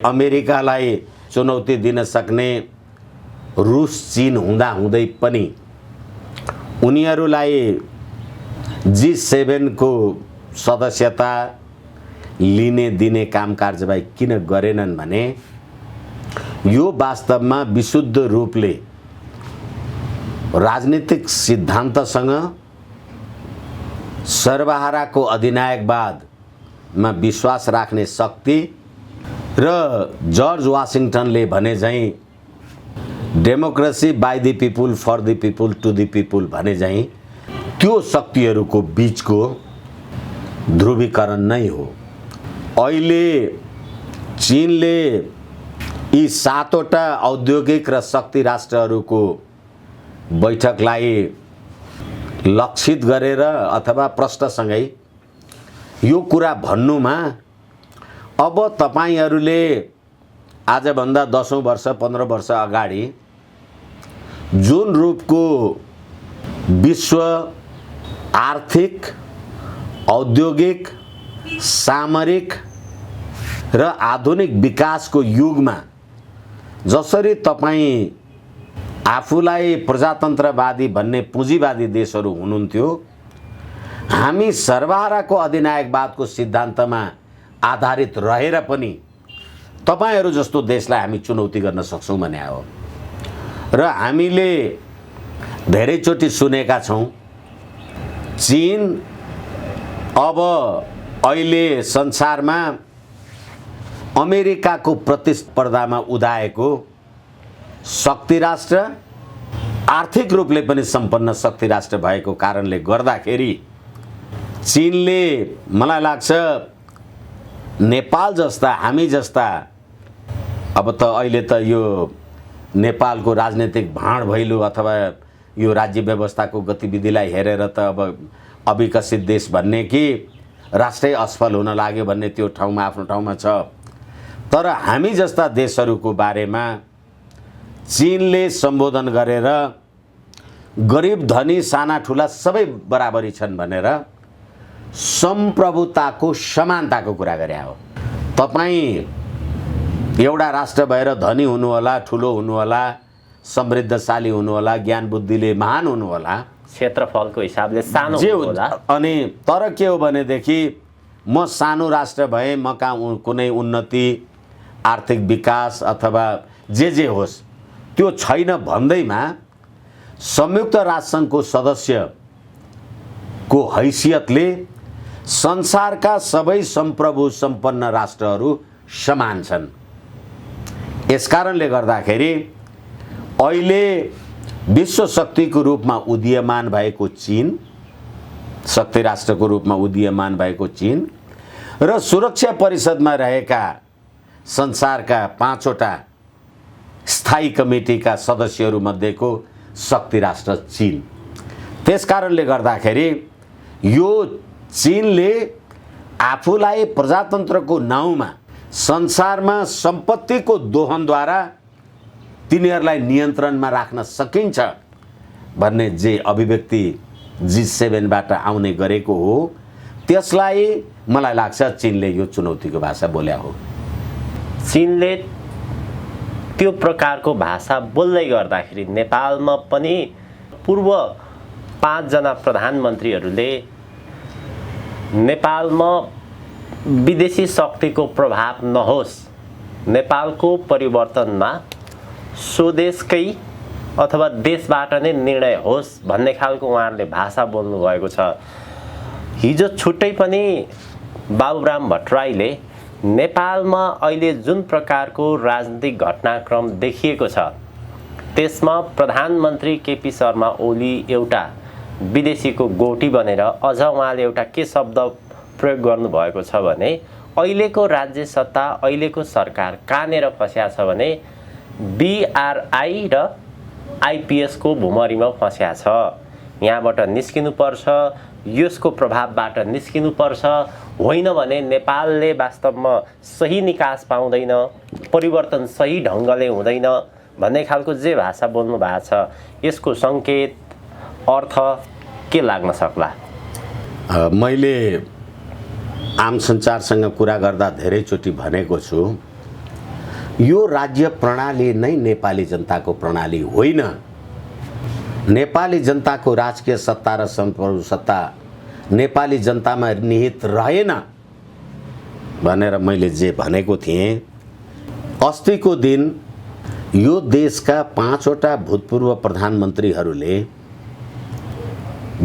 अमेरिकालाई चुनौती दिन सक्ने रुस चीन हुँदा हुँदै पनि उनीहरूलाई G7 को सदस्यता लिने दिने काम कारबाही किन गरेनन् भने यो वास्तवमा विशुद्ध रूपले राजनीतिक सिद्धान्तसँग सर्वहाराको अधिनायकवादमा विश्वास राख्ने शक्ति र जर्ज वाशिंगटनले भने झैं democracy by the people for the people to the people भने झैं त्यो शक्तिहरूको बीचको ध्रुवीकरण नै हो। अहिले चीनले यी 7 वटा औद्योगिक र शक्ति राष्ट्रहरूको बैठकलाई लक्षित गरेर अथवा प्रश्नसँगै यो कुरा भन्नुमा अब तपाईहरुले आजभन्दा 10औं वर्ष 15 वर्ष अगाडि जुन रूपको विश्व आर्थिक औद्योगिक सामरिक र आधुनिक विकासको युगमा जसरी तपाई आफूलाई प्रजातन्त्रवादी भन्ने पुँजीवादी देशहरू हुनुहुन्थ्यो, हामी सर्वहाराको अधिनायकवादको सिद्धान्तमा आधारित रहेर पनि तपाईहरु जस्तो देशलाई हामी चुनौती गर्न सक्छौं भन्ने हो। र हामीले धेरैचोटि सुनेका छौं चीन अब अहिले संसारमा अमेरिकाको प्रतिस्पर्धामा उदाएको शक्ति राष्ट्र, आर्थिक रूपले पनि सम्पन्न शक्ति राष्ट्र भएको कारणले गर्दाखेरि चीनले मलाई लाग्छ नेपाल जस्ता हामी जस्ता अब त अहिले त यो नेपालको राजनीतिक भाँड भैलो अथवा यो राज्य व्यवस्थाको गतिविधिलाई हेरेर त अब अविकसित देश भन्ने कि राष्ट्रै असफल हुन लाग्यो भन्ने त्यो ठाउँमा आफ्नो ठाउँमा छ। तर हामी जस्ता देशहरूको बारेमा चीनले सम्बोधन गरेर गरिब धनी साना ठुला सबै बराबरी छन् भनेर सम्प्रभुताको समानताको कुरा गरे हो। तपाई एउटा राष्ट्र भएर धनी हुनु होला, ठुलो हुनु होला, समृद्धशाली हुनु होला, ज्ञान बुद्धिले महान हुनु होला, क्षेत्रफलको हिसाबले सानो हुनु होला, अनि तर के हो भनेदेखि म सानो राष्ट्र भए म कहाँ कुनै उन्नति आर्थिक विकास अथवा जे होस् त्यो छैन भन्दैमा संयुक्त राष्ट्रसङ्घको सदस्यको हैसियतले संसारका सबै सम्प्रभु सम्पन्न राष्ट्रहरू समान छन्। यसकारणले गर्दाखेरि अहिले विश्व शक्तिको रूपमा उदीयमान भएको चीन, शक्ति राष्ट्रको रूपमा उदीयमान भएको चीन र सुरक्षा परिषदमा रहेका संसारका 5 वटा स्थायी कमिटीका सदस्यहरू मध्येको शक्ति राष्ट्र चीन। त्यसकारणले गर्दाखेरि यो चीनले आफूलाई प्रजातन्त्रको नाउँमा संसारमा सम्पत्तिको दोहनद्वारा तिनीहरूलाई नियन्त्रणमा राख्न सकिन्छ भन्ने जे अभिव्यक्ति G7 बाट आउने गरेको हो, त्यसलाई मलाई लाग्छ चीनले यो चुनौतीको भाषा बोल्या हो। चीनले त्यो प्रकारको भाषा बोल्दै गर्दाखेरि नेपालमा पनि पूर्व 5 जना प्रधानमन्त्रीहरूले नेपालमा विदेशी शक्तिको प्रभाव नहोस्, नेपालको परिवर्तनमा स्वदेशकै अथवा देशबाट नै निर्णय होस् भन्ने खालको उहाँहरूले भाषा बोल्नु भएको छ। हिजो छुट्टै पनि बाबुराम भट्टराईले नेपालमा अहिले जुन प्रकारको राजनीतिक घटनाक्रम देखिएको छ त्यसमा प्रधानमन्त्री केपी शर्मा ओली एउटा विदेशीको गोटी बनेर अझ उहाँले एउटा के शब्द प्रयोग गर्नुभएको छ भने अहिलेको राज्य सत्ता अहिलेको सरकार कहाँनेर फस्या छ भने BRI र IPS को भुमरीमा फस्या छ। यहाँबाट निस्किनु पर्छ, यसको प्रभावबाट निस्किनु पर्छ, होइन भने नेपालले वास्तवमा सही निकास पाउँदैन, परिवर्तन सही ढङ्गले हुँदैन भन्ने खालको जे भाषा बोल्नु भएको छ, यसको संकेत अर्थ के लाग्न सक्ला? मैले आम सञ्चारसँग कुरा गर्दा धेरैचोटि भनेको छु यो राज्य प्रणाली नै नेपाली जनताको प्रणाली होइन। नेपाली जनताको राजकीय सत्ता र सम्प्रभु सत्ता नेपाली जनतामा निहित रहेन भनेर मैले जे भनेको थिएँ, अस्तिको दिन यो देशका 5वटा भूतपूर्व प्रधानमन्त्रीहरूले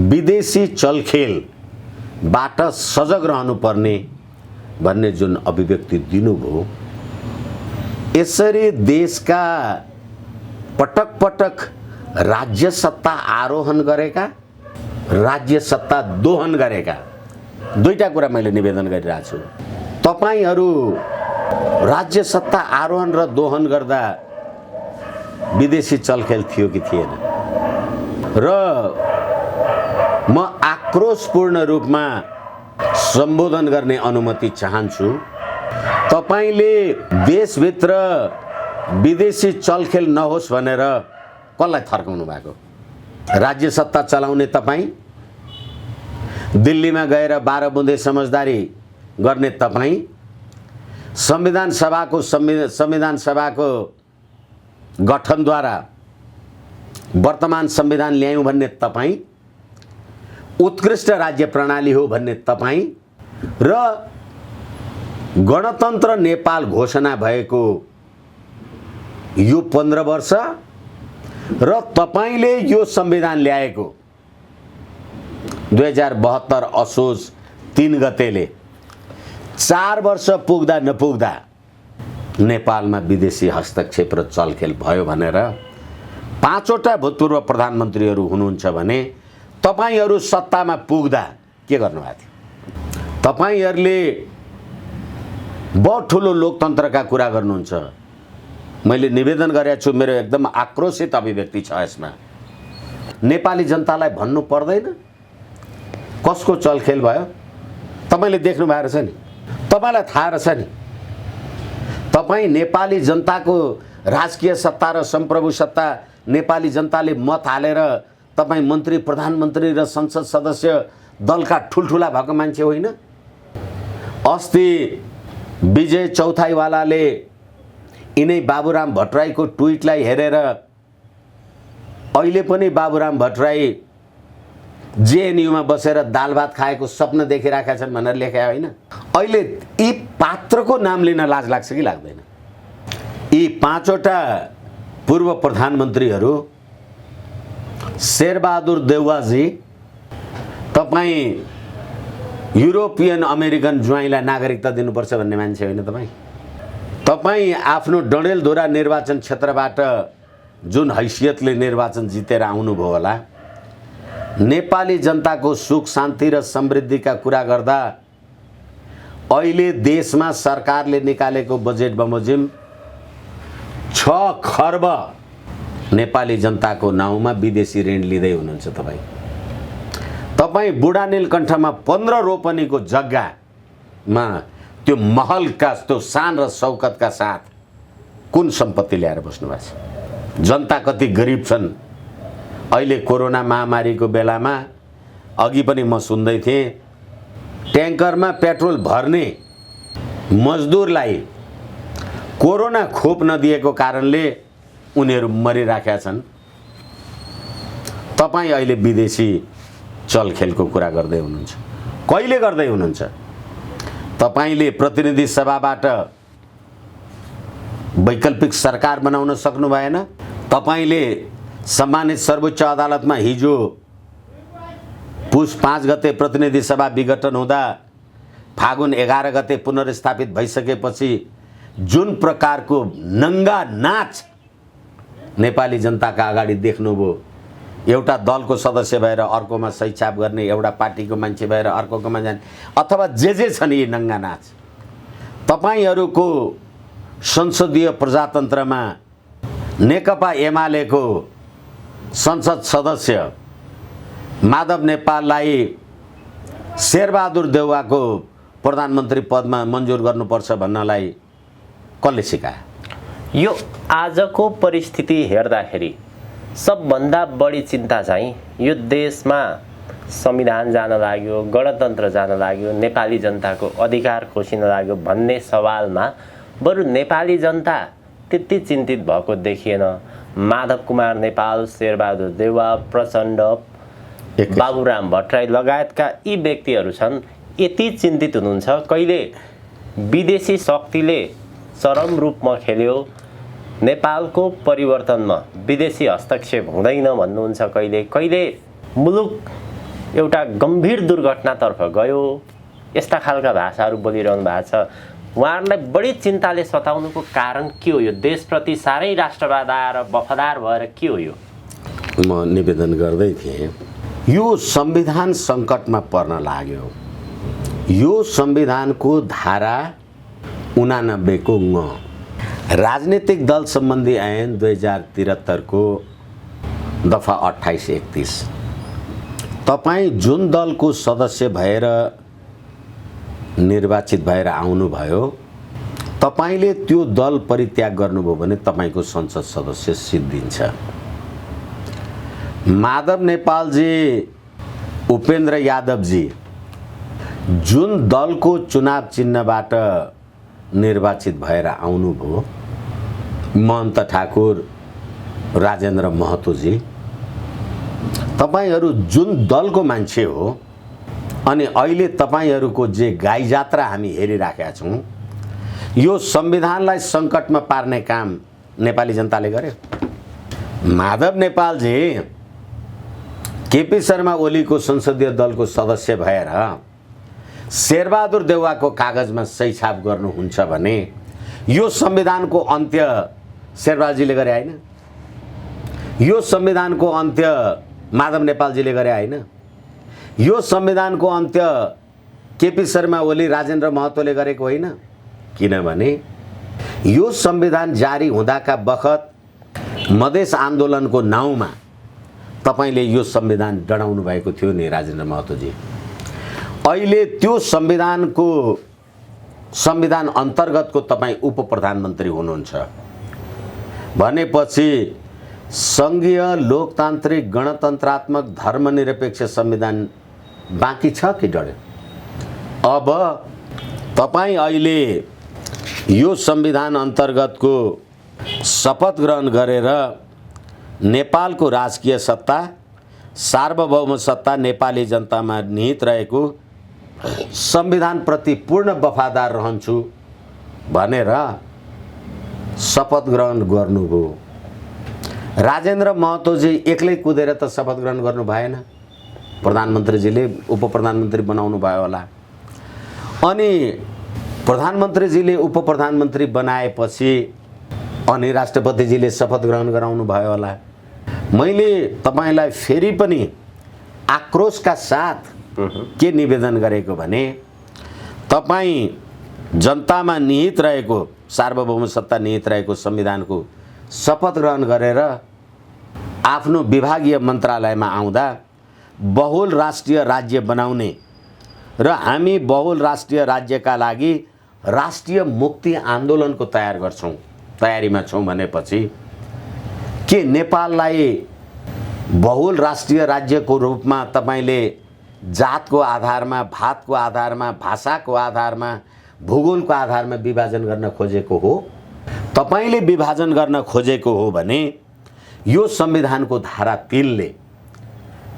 विदेशी चलखेलबाट सजग रहनुपर्ने भन्ने जुन अभिव्यक्ति दिनुभयो, यसरी देशका पटक पटक राज्य सत्ता आरोहण गरेका, राज्य सत्ता दोहन गरेका दुईटा कुरा मैले निवेदन गरिरहेको छु। तपाईहरू राज्य सत्ता आरोहण र दोहन गर्दा विदेशी चलखेल थियो कि थिएन? र म आक्रोशपूर्ण रूपमा सम्बोधन गर्ने अनुमति चाहन्छु। तपाईले देशभित्र विदेशी चलखेल नहोस् भनेर कसलाई थर्काउनु भएको? राज्य सत्ता चलाउने तपाईँ, दिल्लीमा गएर 12 बुँदे समझदारी गर्ने तपाईँ, संविधान सभाको गठनद्वारा वर्तमान संविधान ल्यायौँ भन्ने तपाईँ, उत्कृष्ट राज्य प्रणाली हो भन्ने तपाईँ र गणतन्त्र नेपाल घोषणा भएको यो 15 वर्ष र तपाईले यो संविधान ल्याएको 2072 असोज 3 गतेले 4 वर्ष पुग्दा नपुग्दा नेपालमा विदेशी हस्तक्षेप र चलखेल भयो भनेर 5वटा भूतपूर्व प्रधानमन्त्रीहरू हुनुहुन्छ भने तपाईहरू सत्तामा पुग्दा के गर्नुभएको थियो? तपाईहरूले बहुत ठुलो लोकतन्त्रका कुरा गर्नुहुन्छ। मैले निवेदन गरेको छु, मेरो एकदम आक्रोशित अभिव्यक्ति छ यसमा। नेपाली जनतालाई भन्नु पर्दैन कसको चलखेल भयो? तपाईले देख्नु भएको रहेछ नि, तपाईलाई थाहा रहेछ नि। तपाईँ नेपाली जनताको राजकीय सत्ता र सम्प्रभु सत्ता नेपाली जनताले मत हालेर तपाईँ मन्त्री, प्रधानमन्त्री र संसद सदस्य दलका ठुलठुला भएको मान्छे होइन। अस्ति विजय चौथाईवालाले यिनै बाबुराम भट्टराईको ट्विटलाई हेरेर अहिले पनि बाबुराम भट्टराई जेएनयूमा बसेर दाल भात खाएको सपना देखिरहेका छन् भनेर लेखे होइन। अहिले यी पात्रको नाम लिन लाज लाग्छ कि लाग्दैन? यी 5वटा पूर्व प्रधानमन्त्रीहरू, शेरबहादुर देउवाजी, तपाईँ युरोपियन अमेरिकन ज्वाइँलाई नागरिकता दिनुपर्छ भन्ने मान्छे होइन तपाईँ। तपाईँ आफ्नो डडेलधुरा निर्वाचन क्षेत्रबाट जुन हैसियतले निर्वाचन जितेर आउनुभयो होला, नेपाली जनताको सुख शान्ति र समृद्धिका कुरा गर्दा अहिले देशमा सरकारले निकालेको बजेट बमोजिम 6 खर्ब नेपाली जनताको नाउँमा विदेशी ऋण लिँदै हुनुहुन्छ तपाईँ। तपाईँ बुढा नीलकण्ठमा 15 रोपनीको जग्गामा त्यो महलका त्यो शान र शौकतका साथ कुन सम्पत्ति ल्याएर बस्नु भएको छ? जनता कति गरिब छन्। अहिले कोरोना महामारीको बेलामा अघि पनि म सुन्दै थिएँ, ट्याङ्करमा पेट्रोल भर्ने मजदुरलाई कोरोना खोप नदिएको कारणले उनीहरू मरिराखेका छन्। तपाईँ अहिले विदेशी चलखेलको कुरा गर्दै हुनुहुन्छ। कहिले गर्दै हुनुहुन्छ? तपाईले प्रतिनिधि सभाबाट वैकल्पिक सरकार बनाउन सक्नु भएन। तपाईले सम्मानित सर्वोच्च अदालतमा हिजो पुस 5 गते प्रतिनिधि सभा विघटन हुँदा फागुन 11 गते पुनर्स्थापित भइसकेपछि जुन प्रकारको नङ्गा नाच नेपाली जनताका अगाडि देख्नुभयो, एउटा दलको सदस्य भएर अर्कोमा सही छाप गर्ने, एउटा पार्टीको मान्छे भएर अर्कोमा जाने, अथवा जे छन् यी नङ्गा नाच, तपाईहरूको संसदीय प्रजातन्त्रमा नेकपा एमालेको संसद सदस्य माधव नेपाललाई शेरबहादुर देउवाको प्रधानमन्त्री पदमा मन्जुर गर्नुपर्छ भन्नलाई कसले सिकायो? यो आजको परिस्थिति हेर्दाखेरि सबभन्दा बढी चिन्ता चाहिँ यो देशमा संविधान जान लाग्यो, गणतन्त्र जान लाग्यो, नेपाली जनताको अधिकार खोसिन लाग्यो भन्ने सवालमा बरु नेपाली जनता त्यति चिन्तित भएको देखिएन। माधव कुमार नेपाल, शेरबहादुर देउवा, प्रचण्ड, बाबुराम भट्टराई लगायतका यी व्यक्तिहरू छन्, यति चिन्तित हुनुहुन्छ कहिले विदेशी शक्तिले चरम रूपमा खेल्यो, नेपालको परिवर्तनमा विदेशी हस्तक्षेप हुँदैन भन्नुहुन्छ, कहिले कहिले मुलुक एउटा गम्भीर दुर्घटनातर्फ गयो, यस्ता खालका भाषाहरू बोलिरहनु भएको छ। उहाँहरूलाई बढी चिन्ताले सताउनुको कारण के हो? यो देशप्रति साह्रै राष्ट्रवाद आएर वफादार भएर के हो? यो म निवेदन गर्दै थिएँ, यो संविधान सङ्कटमा पर्न लाग्यो। यो संविधानको धारा 89 को ङ राजनीतिक दल सम्बन्धी ऐन 2073 को दफा 28-31 तपाईँ जुन दलको सदस्य भएर निर्वाचित भएर आउनुभयो, तपाईँले त्यो दल परित्याग गर्नुभयो भने तपाईँको संसद सदस्य सिद्धिन्छ। माधव नेपालजी, उपेन्द्र यादवजी जुन दलको चुनाव चिन्हबाट निर्वाचित भएर आउनुभयो, महन्त ठाकुर, राजेन्द्र महतोजी, तपाईहरू जुन दलको मान्छे हो, अनि अहिले तपाईहरूको जे गाई जात्रा हामी हेरिराखेका छौँ, यो संविधानलाई सङ्कटमा पार्ने काम नेपाली जनताले गर्यो। माधव नेपालजी केपी शर्मा ओलीको संसदीय दलको सदस्य भएर शेरबहादुर देउवाको कागजमा सही छाप गर्नुहुन्छ भने यो संविधानको अन्त्य शेरबहादुरजीले गरे होइन? यो संविधानको अन्त्य माधव नेपालजीले गरे होइन? यो संविधानको अन्त्य केपी शर्मा ओली, राजेन्द्र महतोले गरेको होइन। किनभने यो संविधान जारी हुँदाका बखत मधेस आन्दोलनको नाउँमा तपाईले यो संविधान डढाउनु भएको थियो नि राजेन्द्र महतोजी। अहिले त्यो संविधान अन्तर्गतको तपाईँ उप प्रधानमन्त्री हुनुहुन्छ भनेपछि सङ्घीय लोकतान्त्रिक गणतन्त्रात्मक धर्मनिरपेक्ष संविधान बाँकी छ कि डढ्यो? अब तपाईँ अहिले यो संविधान अन्तर्गतको शपथ ग्रहण गरेर नेपालको राजकीय सत्ता, सार्वभौम सत्ता नेपाली जनतामा निहित रहेको संविधानप्रति पूर्ण वफादार रहन्छु भनेर शपथ ग्रहण गर्नुभयो। राजेन्द्र महतोजी एक्लै कुदेर त शपथ ग्रहण गर्नु भएन, प्रधानमन्त्रीजीले उप प्रधानमन्त्री बनाउनु भयो होला। अनि प्रधानमन्त्रीजीले उप प्रधानमन्त्री बनाएपछि अनि राष्ट्रपतिजीले शपथ ग्रहण गराउनु भयो होला। मैले तपाईलाई फेरि पनि आक्रोशका साथ के निवेदन गरेको भने तपाईँ जनतामा निहित रहेको, सार्वभौम सत्ता निहित रहेको संविधानको शपथ ग्रहण गरेर आफ्नो विभागीय मन्त्रालयमा आउँदा बहुल राष्ट्रिय राज्य बनाउने र हामी बहुल राष्ट्रिय राज्यका लागि राष्ट्रिय मुक्ति आन्दोलनको तयारीमा छौँ भनेपछि के नेपाललाई बहुल राष्ट्रिय राज्यको रूपमा तपाईले जातको आधारमा, भातको आधारमा, भाषाको आधारमा, भूगोलको आधारमा विभाजन गर्न खोजेको हो? तपाईले विभाजन गर्न खोजेको हो भने यो संविधानको धारा 3 ले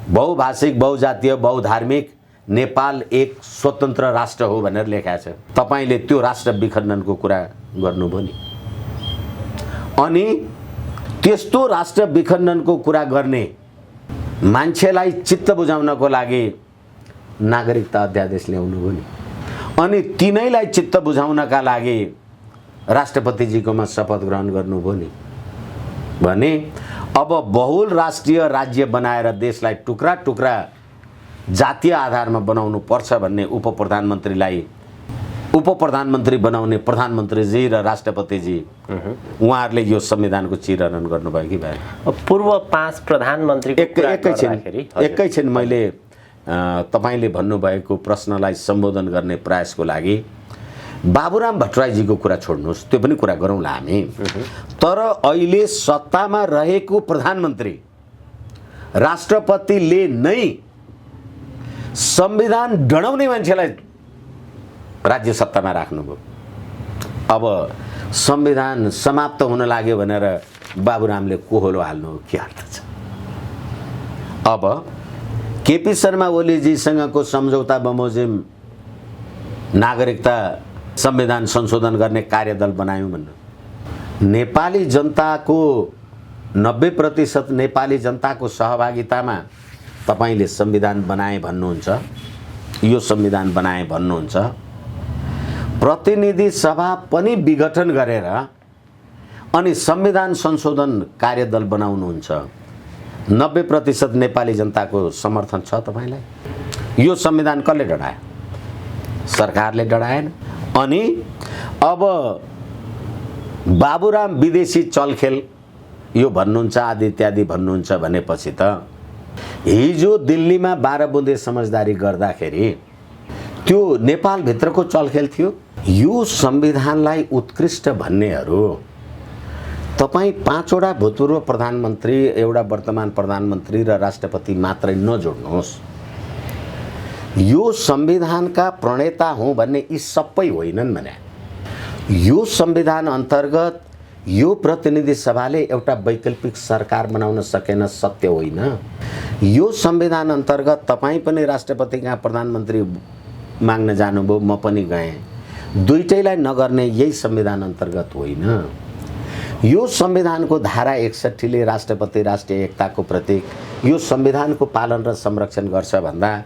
बहुभाषिक, बहुजातीय, बहुधार्मिक नेपाल एक स्वतन्त्र राष्ट्र हो भनेर लेखेको छ। तपाईले त्यो राष्ट्र विखण्डनको कुरा गर्नुभयो नि। अनि त्यस्तो राष्ट्र विखण्डनको कुरा गर्ने मान्छेलाई चित्त बुझाउनको लागि नागरिकता अध्यादेश ल्याउनु भयो नि। अनि तिनैलाई चित्त बुझाउनका लागि राष्ट्रपतिजीकोमा शपथ ग्रहण गर्नुभयो नि। भने अब बहुल राष्ट्रिय राज्य बनाएर देशलाई टुक्रा टुक्रा जातीय आधारमा बनाउनु पर्छ भन्ने उप प्रधानमन्त्री बनाउने प्रधानमन्त्रीजी र राष्ट्रपतिजी उहाँहरूले यो संविधानको चिरहरण गर्नुभयो कि भएन? पूर्व 5 प्रधानमन्त्रीको एकैछिन मैले तपाईले भन्नुभएको प्रश्नलाई सम्बोधन गर्ने प्रयासको लागि बाबुराम भट्टराईजीको कुरा छोड्नुहोस्, त्यो पनि कुरा गरौँला हामी। तर अहिले सत्तामा रहेको प्रधानमन्त्री राष्ट्रपतिले नै संविधान डढाउने मान्छेलाई राज्य सत्तामा राख्नुभयो। अब संविधान समाप्त हुन लाग्यो भनेर बाबुरामले कोहोलो हाल्नु के अर्थ छ? अब केपी शर्मा ओलीजीसँगको सम्झौता बमोजिम नागरिकता संविधान संशोधन गर्ने कार्यदल बनायौँ भन्नु, नेपाली जनताको 90% नेपाली जनताको सहभागितामा तपाईले संविधान बनाए भन्नुहुन्छ, यो संविधान बनाए भन्नुहुन्छ। प्रतिनिधि सभा पनि विघटन गरेर अनि संविधान संशोधन कार्यदल बनाउनुहुन्छ। 90% नेपाली जनताको समर्थन छ तपाईलाई। यो संविधान कसले डढायो? सरकारले डढाएन। अनि अब बाबुराम विदेशी चलखेल यो भन्नुहुन्छ, आदि इत्यादि भन्नुहुन्छ भनेपछि त हिजो दिल्लीमा 12 बुँदे समझदारी गर्दाखेरि त्यो नेपालभित्रको चलखेल थियो। यो संविधानलाई उत्कृष्ट भन्नेहरू तपाईँ 5 वटा भूतपूर्व प्रधानमन्त्री, एउटा वर्तमान प्रधानमन्त्री र राष्ट्रपति मात्रै नजोड्नुहोस्। यो संविधानका प्रणेता हुँ भन्ने यी सबै होइनन् भने यो संविधान अन्तर्गत यो प्रतिनिधि सभाले एउटा वैकल्पिक सरकार बनाउन सकेन, सत्य होइन। यो संविधान अन्तर्गत तपाईँ पनि राष्ट्रपति कहाँ प्रधानमन्त्री माग्न जानुभयो, म पनि गएँ। दुईटैलाई नगर्ने यही संविधान अन्तर्गत होइन। यो संविधानको धारा 61 ले राष्ट्रपति राष्ट्रिय एकताको प्रतीक, यो संविधानको पालन र संरक्षण गर्छ भन्दा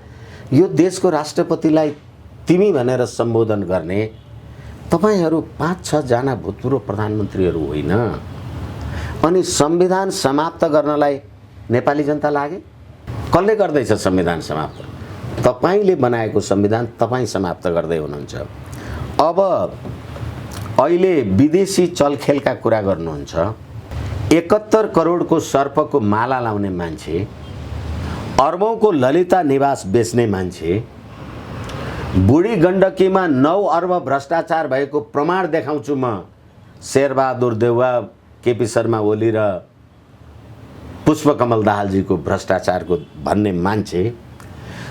यो देशको राष्ट्रपतिलाई तिमी भनेर सम्बोधन गर्ने तपाईहरू 5-6 जना भूतपूर्व प्रधानमन्त्रीहरू होइन। अनि संविधान समाप्त गर्नलाई नेपाली जनता लागे? कसले गर्दैछ संविधान समाप्त? तपाईले बनाएको संविधान तपाईँ समाप्त गर्दै हुनुहुन्छ। अब अहिले विदेशी चलखेलका कुरा गर्नुहुन्छ। 71 करोडको सर्पको माला लाउने मान्छे, अर्बौंको ललिता निवास बेच्ने मान्छे, बुढी गण्डकीमा 9 अर्ब भ्रष्टाचार भएको प्रमाण देखाउँछु म, शेरबहादुर देउवा, केपी शर्मा ओली र पुष्पकमल दाहालजीको भ्रष्टाचारको भन्ने मान्छे,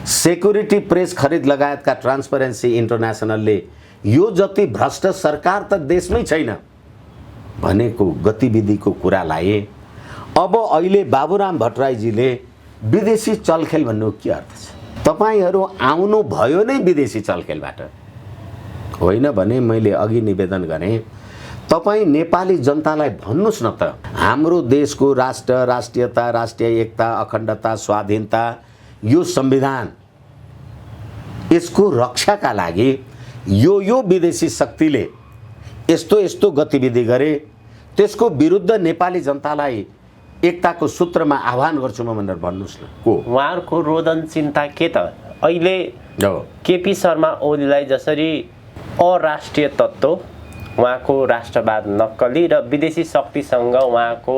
सेक्युरिटी प्रेस खरिद लगायतका ट्रान्सपरेन्सी इन्टरनेसनलले यो जति भ्रष्ट सरकार त देशमै छैन भनेको गतिविधिको कुरालाई अब अहिले बाबुराम भट्टराईजीले विदेशी चलखेल भन्नु के अर्थ छ? तपाईहरू आउनु भयो नै विदेशी चलखेलबाट होइन भने मैले अघि निवेदन गरेँ, तपाईँ नेपाली जनतालाई भन्नुस् न त, हाम्रो देशको राष्ट्र, राष्ट्रियता, राष्ट्रिय एकता, अखण्डता, स्वाधीनता, यो संविधान, यसको रक्षाका लागि यो विदेशी शक्तिले यस्तो यस्तो गतिविधि गरे, त्यसको विरुद्ध नेपाली जनतालाई एकताको सूत्रमा आह्वान गर्छु म भनेर भन्नुस् न। को उहाँहरूको रोदन चिन्ता के त? अहिले केपी शर्मा ओलीलाई जसरी अराष्ट्रिय तत्त्व, उहाँको राष्ट्रवाद नक्कली र विदेशी शक्तिसँग उहाँको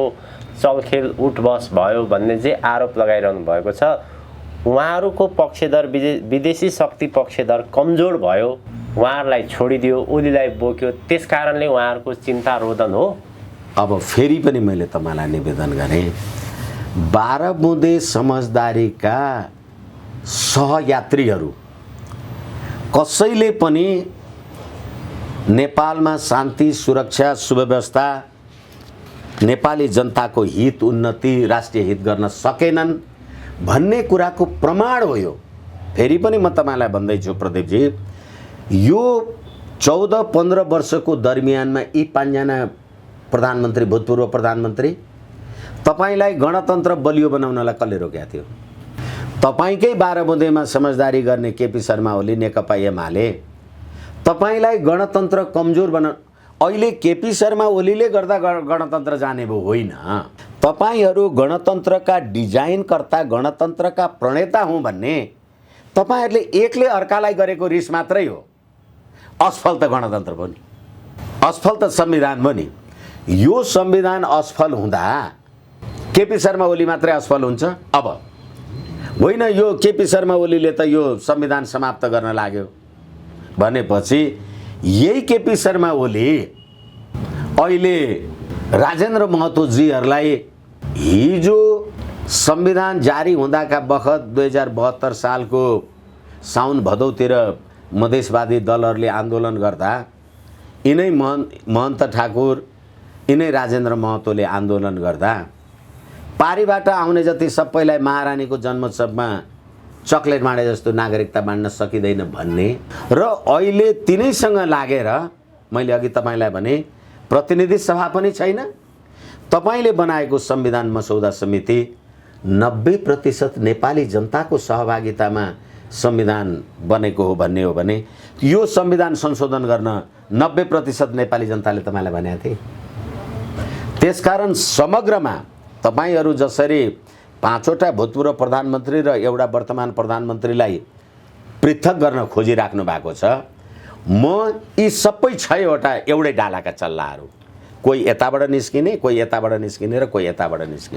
चलखेल उठबस भयो भन्ने चाहिँ आरोप लगाइरहनु भएको छ। उहाँहरूको पक्षधर विदेशी शक्ति पक्षधर कमजोर भयो, उहाँहरूलाई छोडिदियो, ओलीलाई बोक्यो, त्यस कारणले उहाँहरूको चिन्ता रोदन हो। अब फेरि पनि मैले तपाईलाई निवेदन गरेँ, 12 बुँदे समझदारीका सहयात्रीहरू कसैले पनि नेपालमा शान्ति, सुरक्षा, सुव्यवस्था, नेपाली जनताको हित, उन्नति, राष्ट्रिय हित गर्न सकेनन् भन्ने कुराको प्रमाण हो यो। फेरि पनि म तपाईलाई भन्दैछु प्रदीपजी, यो 14-15 वर्षको दरमियानमा यी 5 जना प्रधानमन्त्री, भूतपूर्व प्रधानमन्त्री, तपाईलाई गणतन्त्र बलियो बनाउनलाई कसले रोकेको थियो? तपाईकै 12 बुँदेमा समझदारी गर्ने केपी शर्मा ओली, नेकपा एमाले तपाईलाई गणतन्त्र कमजोर बनाउ। अहिले केपी शर्मा ओलीले गर्दा गणतन्त्र जाने भयो होइन। तपाईहरू गणतन्त्रका डिजाइनकर्ता, गणतन्त्रका प्रणेता हुँ भन्ने तपाईहरूले एकले अर्कालाई गरेको रिस मात्रै हो। असफल त गणतन्त्र पनि, असफल त संविधान पनि। यो संविधान असफल हुँदा केपी शर्मा ओली मात्रै असफल हुन्छ? अब होइन, यो केपी शर्मा ओलीले त यो संविधान समाप्त गर्न लाग्यो भनेपछि यही केपी शर्मा ओली अहिले राजेन्द्र महतोजीहरूलाई हिजो संविधान जारी हुँदाका बखत 2072 सालको साउन भदौतिर मधेसवादी दलहरूले आन्दोलन गर्दा यिनै महन्त ठाकुर यिनै राजेन्द्र महतोले आन्दोलन गर्दा पारीबाट आउने जति सबैलाई महारानीको जन्मोत्सवमा चक्लेट बाँडे जस्तो नागरिकता बाँड्न सकिँदैन भन्ने र अहिले तिनैसँग लागेर मैले अघि तपाईँलाई भने प्रतिनिधि सभा पनि छैन, तपाईँले बनाएको संविधान मसौदा समिति 90% नेपाली जनताको सहभागितामा संविधान बनेको हो भन्ने हो भने यो संविधान संशोधन गर्न 90% नेपाली जनताले तपाईँलाई भनेका थिए। त्यसकारण समग्रमा तपाईहरू जसरी 5वटा भूतपूर्व प्रधानमन्त्री र एउटा वर्तमान प्रधानमन्त्रीलाई पृथक गर्न खोजिराख्नु भएको छ, म यी सबै 6वटा एउटै डालाका चल्लाहरू, कोही यताबाट निस्किने, कोही यताबाट निस्किने र कोही यताबाट निस्किने।